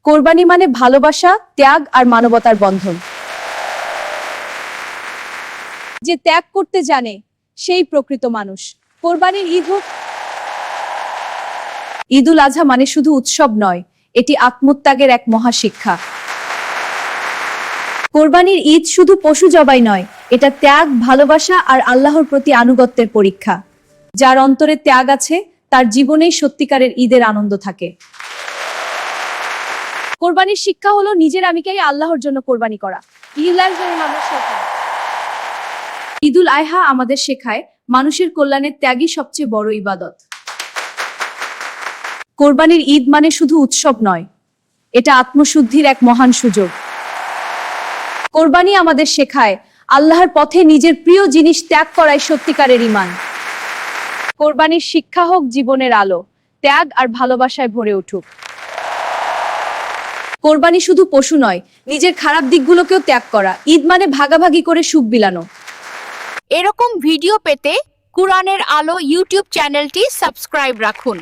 কোরবানি মানে ভালোবাসা, ত্যাগ আর মানবতার বন্ধন। যে ত্যাগ করতে জানে সেই প্রকৃত মানুষ। কোরবানির ঈদ হোক, ঈদুল আজহা মানে শুধু উৎসব নয়, এটি আত্মত্যাগের এক মহাশিক্ষা। কোরবানির ঈদ শুধু পশু জবাই নয়, এটা ত্যাগ, ভালোবাসা আর আল্লাহর প্রতি আনুগত্যের পরীক্ষা। যার অন্তরে ত্যাগ আছে তার জীবনেই সত্যিকারের ঈদের আনন্দ থাকে। কোরবানির শিক্ষা হলো নিজের আমিকেই আল্লাহর জন্য কোরবানি করা। ঈদুল আজহা আমাদের শেখায় মানুষের কল্যাণের ত্যাগই সবচেয়ে বড় ইবাদত। কোরবানির ঈদ মানে শুধু উৎসব নয়, এটা আত্মশুদ্ধির এক মহান সুযোগ। কোরবানি আমাদের শেখায় আল্লাহর পথে নিজের প্রিয় জিনিস ত্যাগ করাই সত্যিকারের ঈমান। কোরবানির শিক্ষা হোক জীবনের আলো, ত্যাগ আর ভালোবাসায় ভরে উঠুক। কোরবানি শুধু পশু নয়, নিজের খারাপ দিকগুলোকেও ত্যাগ করা। ঈদ মানে ভাগাভাগি করে সুখ বিলানো। এরকম ভিডিও পেতে কুরআনের আলো ইউটিউব চ্যানেলটি সাবস্ক্রাইব রাখুন।